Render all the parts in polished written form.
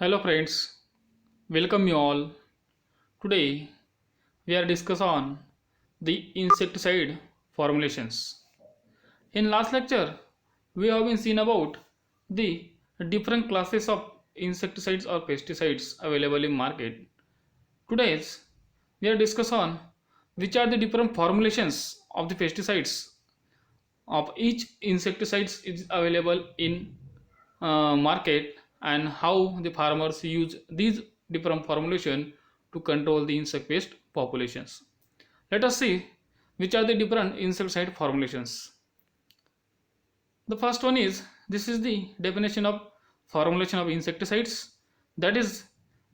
Hello friends, welcome you all. Today we are discuss on the insecticide formulations. In last lecture, we have been seen about the different classes of insecticides or pesticides available in market. Today's we are discuss on which are the different formulations of the pesticides of each insecticides is available in market and how the farmers use these different formulation to control the insect pest populations. Let us see which are the different insecticide formulations. The first one is, this is the definition of formulation of insecticides, that is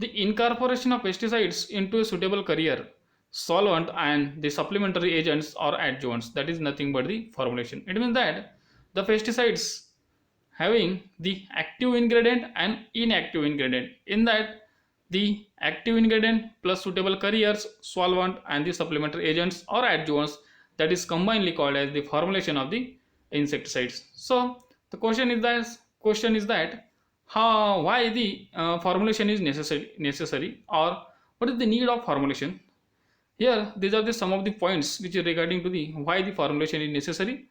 the incorporation of pesticides into a suitable carrier, solvent and the supplementary agents or adjuvants, that is nothing but the formulation. It means that the pesticides having the active ingredient and inactive ingredient, in that the active ingredient plus suitable carriers, solvent and the supplementary agents or adjuvants, that is combinedly called as the formulation of the insecticides. So the question is that how, why the formulation is necessary, or what is the need of formulation. Here these are the some of the points which are regarding to the why the formulation is necessary.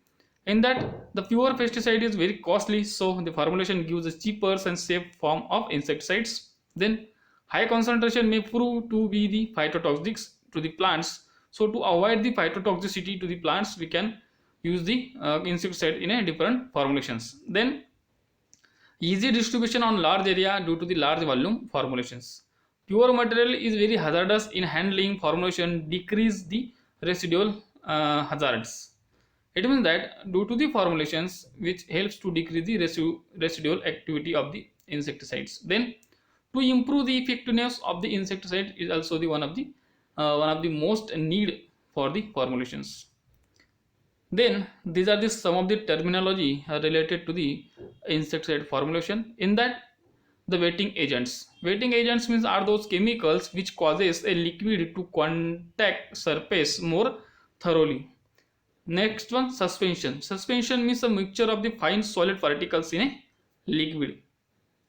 In that the pure pesticide is very costly, so the formulation gives a cheaper and safe form of insecticides. Then high concentration may prove to be the phytotoxics to the plants, so to avoid the phytotoxicity to the plants we can use the insecticide in a different formulations. Then easy distribution on large area due to the large volume formulations. Pure material is very hazardous in handling, formulation decrease the residual hazards. It means that due to the formulations which helps to decrease the residual activity of the insecticides. Then to improve the effectiveness of the insecticide is also the one of the most need for the formulations. Then these are the some of the terminology related to the insecticide formulation. In that the wetting agents means are those chemicals which causes a liquid to contact surface more thoroughly. Next one, suspension means a mixture of the fine solid particles in a liquid.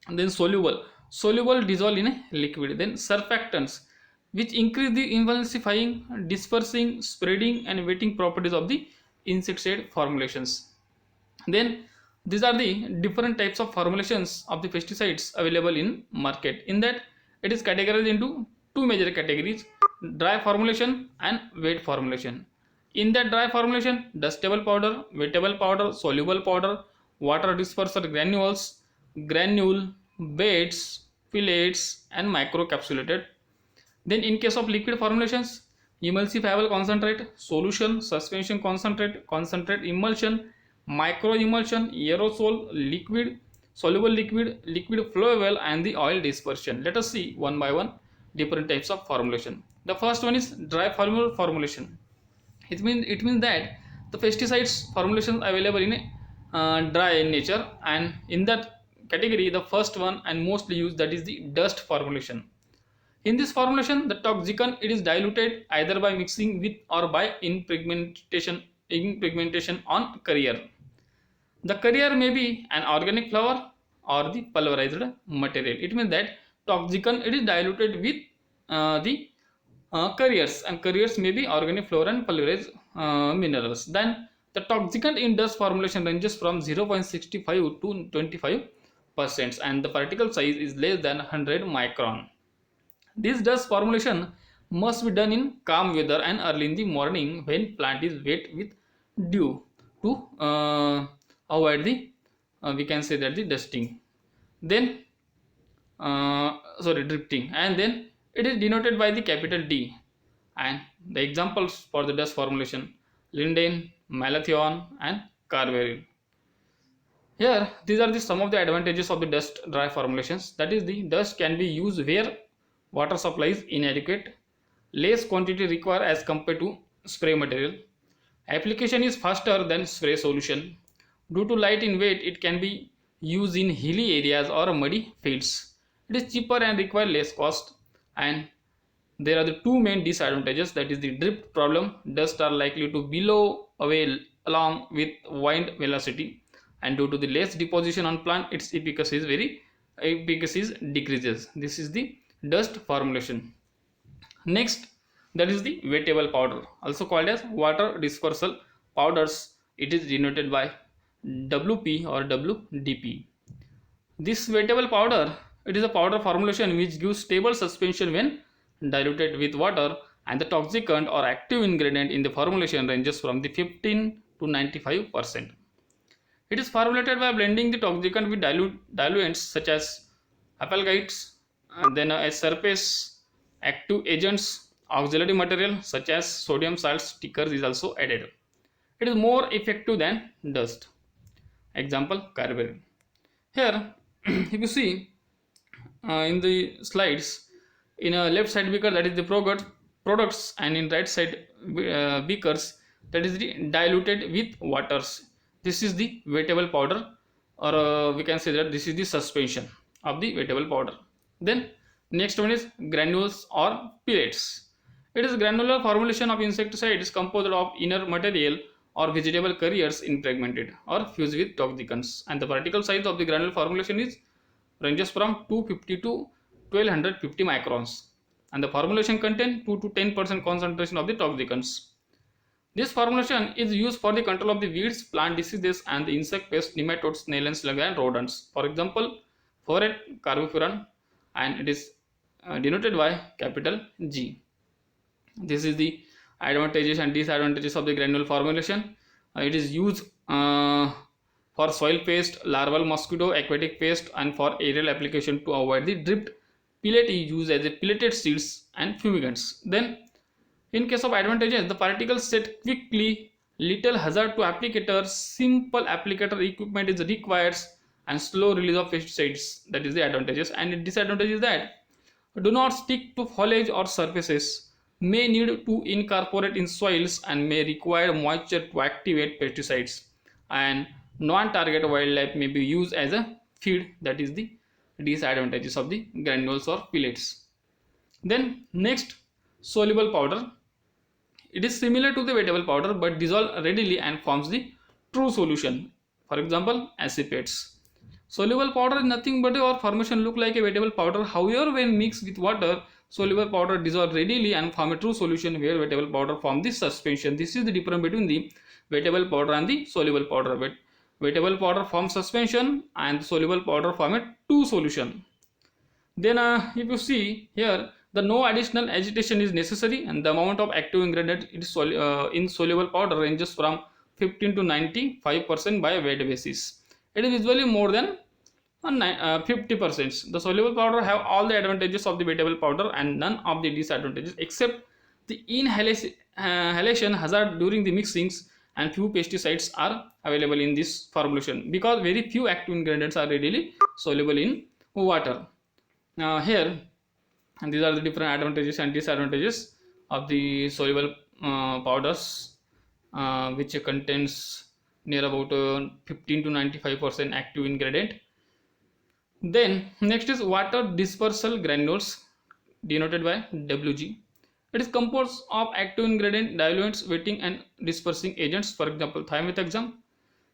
And then soluble dissolve in a liquid. Then surfactants, which increase the emulsifying, dispersing, spreading and wetting properties of the insecticide formulations. Then these are the different types of formulations of the pesticides available in market. In that it is categorized into two major categories: dry formulation and wet formulation. In that dry formulation, dustable powder, wettable powder, soluble powder, water disperser granules, granule, beds, pellets and microcapsulated. Then in case of liquid formulations, emulsifiable concentrate, solution, suspension concentrate, concentrate emulsion, micro emulsion, aerosol, liquid, soluble liquid, liquid flowable and the oil dispersion. Let us see one by one different types of formulation. The first one is dry formulation. It means that the pesticides formulations available in a dry in nature, and in that category the first one and mostly used, that is the dust formulation. In this formulation, the toxicant it is diluted either by mixing with or by impregmentation on carrier. The carrier may be an organic flour or the pulverized material. It means that toxicant it is diluted with the carriers, and carriers may be organic flour and pulverized minerals. Then the toxicant in dust formulation ranges from 0.65 to 25%, and the particle size is less than 100 micron. This dust formulation must be done in calm weather and early in the morning when plant is wet with dew to avoid the we can say that the dusting. Then drifting, and then it is denoted by the capital D. And the examples for the dust formulation: linden, malathion and carveryl. Here these are the some of the advantages of the dust dry formulations, that is the dust can be used where water supply is inadequate, less quantity required as compared to spray material, application is faster than spray solution, due to light in weight it can be used in hilly areas or muddy fields, it is cheaper and require less cost. And there are the two main disadvantages, that is the drift problem, dust are likely to blow away along with wind velocity, and due to the less deposition on plant its efficacy is very efficacy decreases. This is the dust formulation. Next, that is the wettable powder, also called as water dispersal powders. It is denoted by WP or WDP. This wettable powder, it is a powder formulation which gives stable suspension when diluted with water, and the toxicant or active ingredient in the formulation ranges from the 15 to 95%. It is formulated by blending the toxicant with diluents such as apelgites, and then as surface active agents, auxiliary material such as sodium salt stickers is also added. It is more effective than dust. Example, carbaryl. Here, if you see in the slides, in a left side beaker that is the products, and in right side beakers that is the diluted with waters. This is the wettable powder, or we can say that this is the suspension of the wettable powder. Then next one is granules or pellets. It is granular formulation of insecticide, is composed of inner material or vegetable carriers impregnated or fused with toxicants, and the particle size of the granule formulation is ranges from 250 to 1250 microns, and the formulation contain 2 to 10% concentration of the toxicants. This formulation is used for the control of the weeds, plant diseases, and the insect pests, nematodes, snail and slug and rodents. For example, Foret carbofuran, and it is denoted by capital G. This is the advantages and disadvantages of the granule formulation. It is used for soil pest, larval mosquito, aquatic pest, and for aerial application to avoid the drift. Pellet is used as a pelleted seeds and fumigants. Then, in case of advantages, the particles set quickly, little hazard to applicators, simple applicator equipment is required, and slow release of pesticides. That is the advantages. And the disadvantage is that do not stick to foliage or surfaces, may need to incorporate in soils, and may require moisture to activate pesticides, and non-target wildlife may be used as a feed. That is the disadvantages of the granules or pellets. Then next, soluble powder. It is similar to the wettable powder but dissolves readily and forms the true solution. For example, acids. Soluble powder is nothing but our formation look like a wettable powder. However, when mixed with water, soluble powder dissolve readily and form a true solution, where wettable powder form the suspension. This is the difference between the wettable powder and the soluble powder. Wettable powder forms suspension and soluble powder form a true solution. Then if you see here, the no additional agitation is necessary, and the amount of active ingredient in soluble powder ranges from 15 to 95% by weight basis. It is usually more than 50%. The soluble powder have all the advantages of the wettable powder and none of the disadvantages, except the inhalation hazard during the mixings, and few pesticides are available in this formulation because very few active ingredients are readily soluble in water. Here, and these are the different advantages and disadvantages of the soluble powders, which contains near about 15 to 95% active ingredient. Then next is water dispersal granules, denoted by WG. It is composed of active ingredient, diluents, wetting and dispersing agents. For example, thiamethoxam.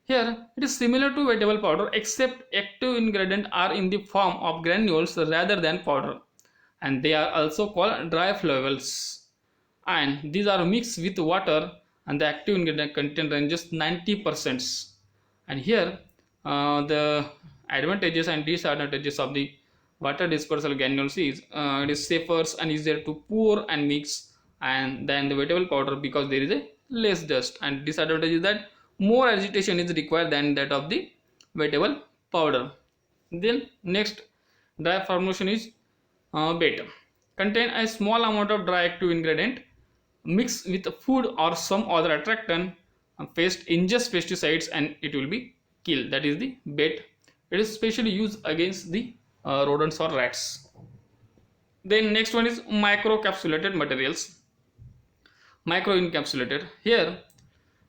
Here it is similar to wettable powder, except active ingredients are in the form of granules rather than powder, and they are also called dry flavours, and these are mixed with water, and the active ingredient content ranges 90%. And here the advantages and disadvantages of the water dispersal granules is it is safer and easier to pour and mix and than the wettable powder because there is a less dust, and disadvantage is that more agitation is required than that of the wettable powder. Then next, dry formulation is better. Contain a small amount of dry active ingredient, mix with food or some other attractant, pest ingest pesticides and it will be killed. That is the bait. It is specially used against the rodents or rats. Then next one is microcapsulated materials. Microencapsulated. Here,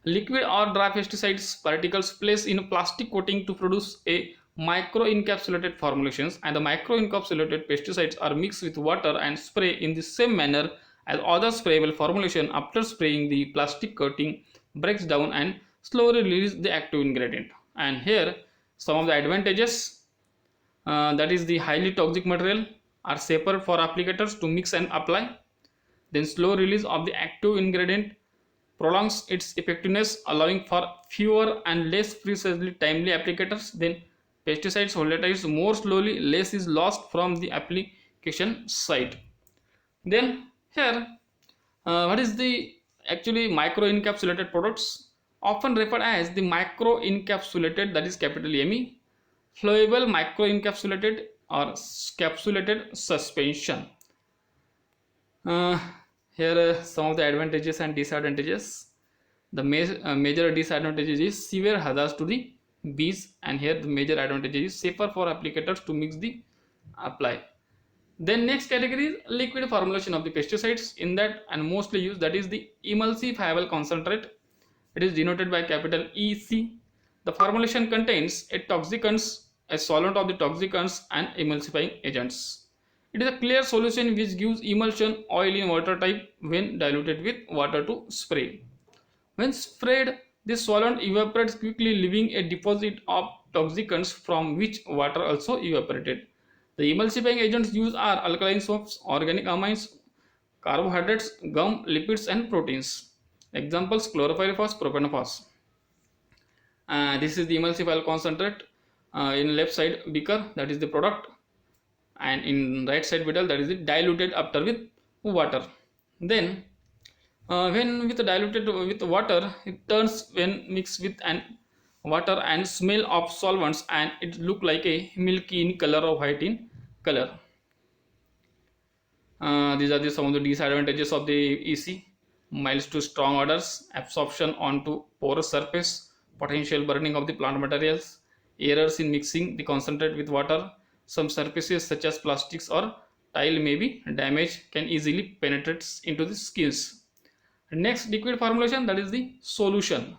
liquid or dry pesticides particles placed in a plastic coating to produce a microencapsulated formulations, and the microencapsulated pesticides are mixed with water and spray in the same manner as other sprayable formulation. After spraying, the plastic coating breaks down and slowly releases the active ingredient. And here some of the advantages. that is the highly toxic material are safer for applicators to mix and apply. Then slow release of the active ingredient prolongs its effectiveness, allowing for fewer and less precisely timely applicators. Then pesticides volatilize more slowly, less is lost from the application site. Then here, what is the actually micro encapsulated products? Often referred as the micro encapsulated, that is capital ME, flowable micro encapsulated or capsulated suspension. Uh, Here some of the advantages and disadvantages. The major disadvantage is severe hazards to the bees, and here the major advantage is safer for applicators to mix the apply. Then next category is liquid formulation of the pesticides. In that and mostly used, that is the emulsifiable concentrate. It is denoted by capital EC. The formulation contains a toxicants, a solvent of the toxicants and emulsifying agents. It is a clear solution which gives emulsion oil in water type when diluted with water to spray. When sprayed, this solvent evaporates quickly, leaving a deposit of toxicants from which water also evaporated. The emulsifying agents used are alkaline soaps, organic amines, carbohydrates, gum, lipids, and proteins. Examples: chlorophyrifos, propanophos. This is the emulsifiable concentrate. In left side beaker, that is the product, and in right side bottle, that is it diluted after with water. Then when with diluted with water, it turns when mixed with an water and smell of solvents, and it look like a milky in color or white in color. These are some of the disadvantages of the EC: mild to strong odors, absorption onto porous surface, potential burning of the plant materials, errors in mixing the concentrate with water. Some surfaces such as plastics or tile may be damaged, can easily penetrate into the skins. Next, liquid formulation, that is the solution.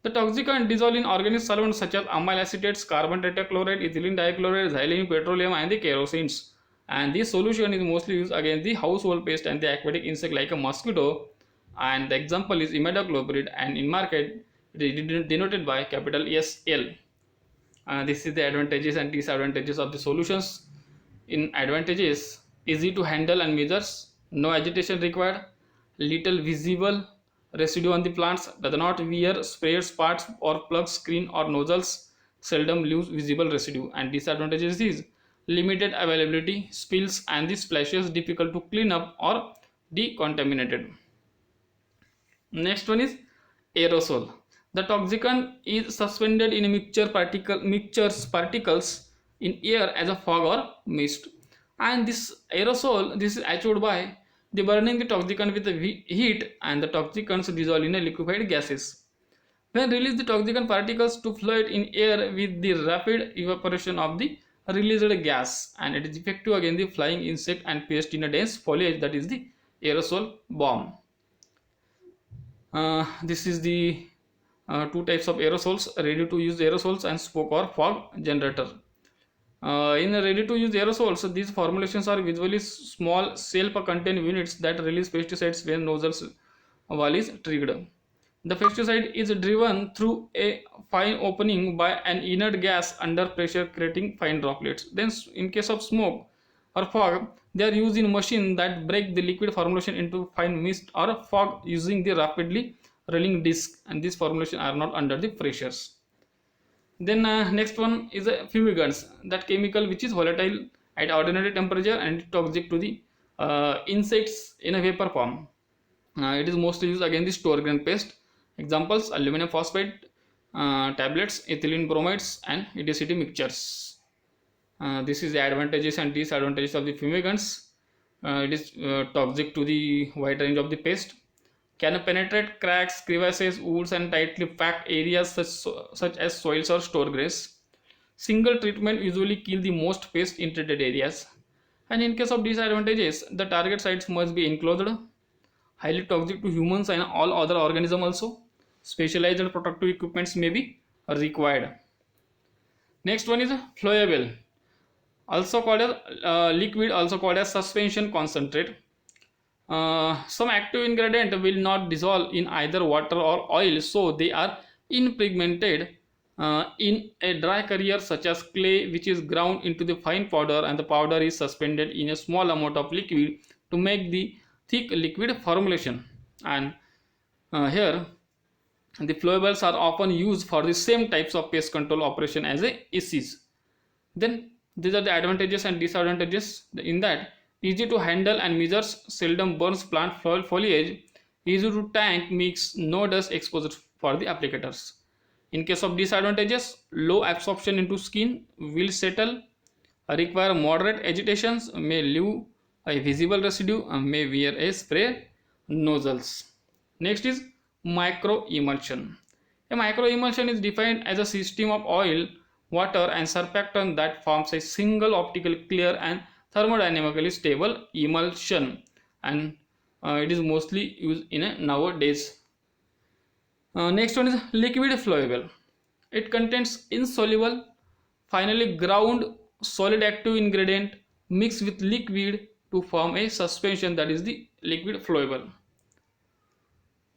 The toxicant dissolved in organic solvents such as amyl acetates, carbon tetrachloride, ethylene dichloride, xylene, petroleum, and the kerosene. And this solution is mostly used against the household pest and the aquatic insect like a mosquito. And the example is imidacloprid, and in market it is denoted by capital SL. This is the advantages and disadvantages of the solutions. In advantages: easy to handle and measures, no agitation required, little visible residue on the plants, does not wear sprayers parts or plug screen or nozzles, seldom leaves visible residue. And disadvantages is limited availability, spills, and the splashes difficult to clean up or decontaminated. Next one is aerosol. The toxicant is suspended in a mixtures particles in air as a fog or mist, and this aerosol, this is achieved by the burning the toxicant with the heat, and the toxicants dissolve in a liquefied gases. When release the toxicant particles to float in air with the rapid evaporation of the released gas, and it is effective against the flying insect and pest in a dense foliage, that is the aerosol bomb. This is the two types of aerosols: ready to use aerosols and smoke or fog generator. In ready to use aerosols, these formulations are visually small self contained units that release pesticides when nozzles valve is triggered. The pesticide is driven through a fine opening by an inert gas under pressure, creating fine droplets. Then in case of smoke or fog, they are used in machines that break the liquid formulation into fine mist or fog using the rapidly rolling disc, and these formulations are not under the pressures. Then next one is a fumigants, that chemical which is volatile at ordinary temperature and toxic to the insects in a vapor form. It is mostly used against the store grain pest. Examples: aluminum phosphate tablets, ethylene bromides, and EDCT mixtures. This is the advantages and disadvantages of the fumigants. It is toxic to the wide range of the pest, can penetrate cracks, crevices, woods, and tightly packed areas such as soils or store grains. Single treatment usually kill the most pest in treated areas. And in case of disadvantages, the target sites must be enclosed, highly toxic to humans and all other organisms also. Specialized protective equipments may be required. Next one is flowable, also called as liquid, also called as suspension concentrate. Some active ingredient will not dissolve in either water or oil, so they are impregnated in a dry carrier such as clay, which is ground into the fine powder, and the powder is suspended in a small amount of liquid to make the thick liquid formulation. And here the flowables are often used for the same types of pest control operation as a ECs. Then these are the advantages and disadvantages. In that, easy to handle and measures, seldom burns plant foliage, easy to tank, mix, no dust exposure for the applicators. In case of disadvantages, low absorption into skin, will settle, require moderate agitations, may leave a visible residue, may wear a spray nozzles. Next is micro emulsion. A micro emulsion is defined as a system of oil, water and surfactant that forms a single optically clear and thermodynamically stable emulsion, and it is mostly used in nowadays. Next one is liquid flowable. It contains insoluble, finally ground solid active ingredient mixed with liquid to form a suspension, that is the liquid flowable.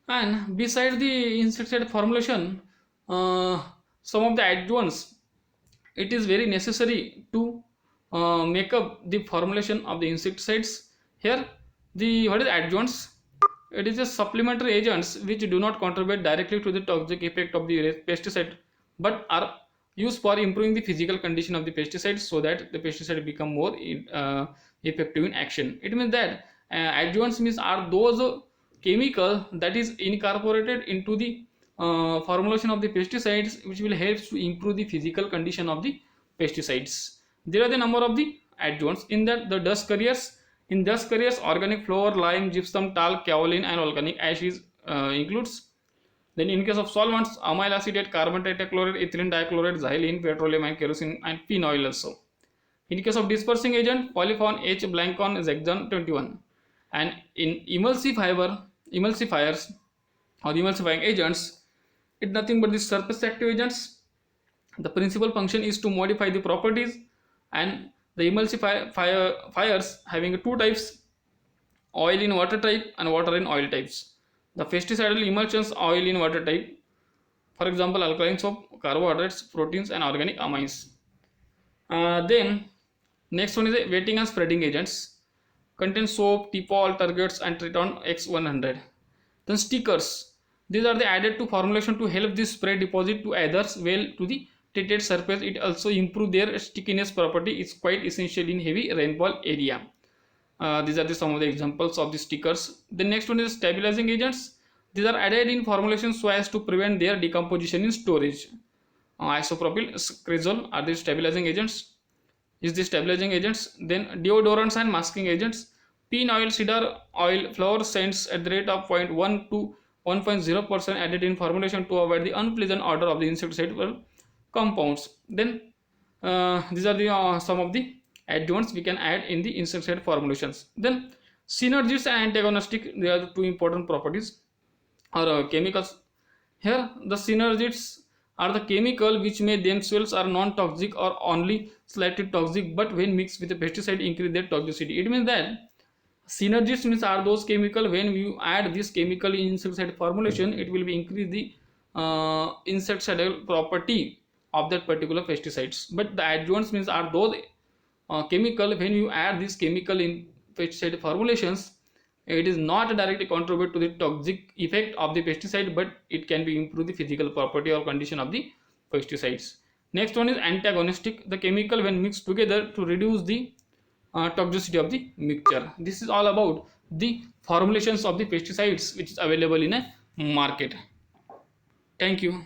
And beside the insecticide formulation, some of the adjuvants, it is very necessary to make up the formulation of the insecticides. Here, the what is adjuvants? It is a supplementary agents which do not contribute directly to the toxic effect of the pesticide, but are used for improving the physical condition of the pesticide so that the pesticide become more effective in action. It means that adjuvants means are those chemical that is incorporated into the formulation of the pesticides which will help to improve the physical condition of the pesticides. There are the number of the adjuvants in that the dust carriers. In dust carriers, organic flour, lime, gypsum, talc, kaolin and volcanic ash is includes. Then in case of solvents, amyl acetate, carbon tetrachloride, ethylene dichloride, xylene, petroleum and kerosene and phenol also. In case of dispersing agent, polyphon, H. blancon, Zexan 21. And in emulsifiers or emulsifying agents, it's nothing but the surface active agents. The principal function is to modify the properties, and the emulsifiers having two types, oil in water type and water in oil types. The pesticidal emulsions, oil in water type, for example alkaline soap, carbohydrates, proteins and organic amines. Then next one is a wetting and spreading agents, contain soap, tipol, targets and triton X100. Then stickers, these are the added to formulation to help the spray deposit to adhere well to the treated surface. It also improve their stickiness property. It's quite essential in heavy rainfall area. These are some of the examples of the stickers. The next one is stabilizing agents. These are added in formulation so as to prevent their decomposition in storage. Isopropyl cresol are the stabilizing agents. Then deodorants and masking agents. Pin oil, cedar oil, flower scents at the rate of 0.1 to 1.0% added in formulation to avoid the unpleasant odor of the insecticidal compounds. Then these are the some of the adjuvants we can add in the insecticide formulations. Then synergists and antagonistic, they are the two important properties or chemicals. Here the synergists are the chemical which may themselves are non-toxic or only slightly toxic, but when mixed with a pesticide increase their toxicity. It means that synergists means are those chemical when you add this chemical in insecticide formulation, it will be increase the insecticidal property of that particular pesticides. But the adjuvants means are those chemical when you add this chemical in pesticide formulations, it is not directly contribute to the toxic effect of the pesticide, but it can be improve the physical property or condition of the pesticides. Next one is antagonistic, the chemical when mixed together to reduce the toxicity of the mixture. This is all about the formulations of the pesticides which is available in a market. Thank you.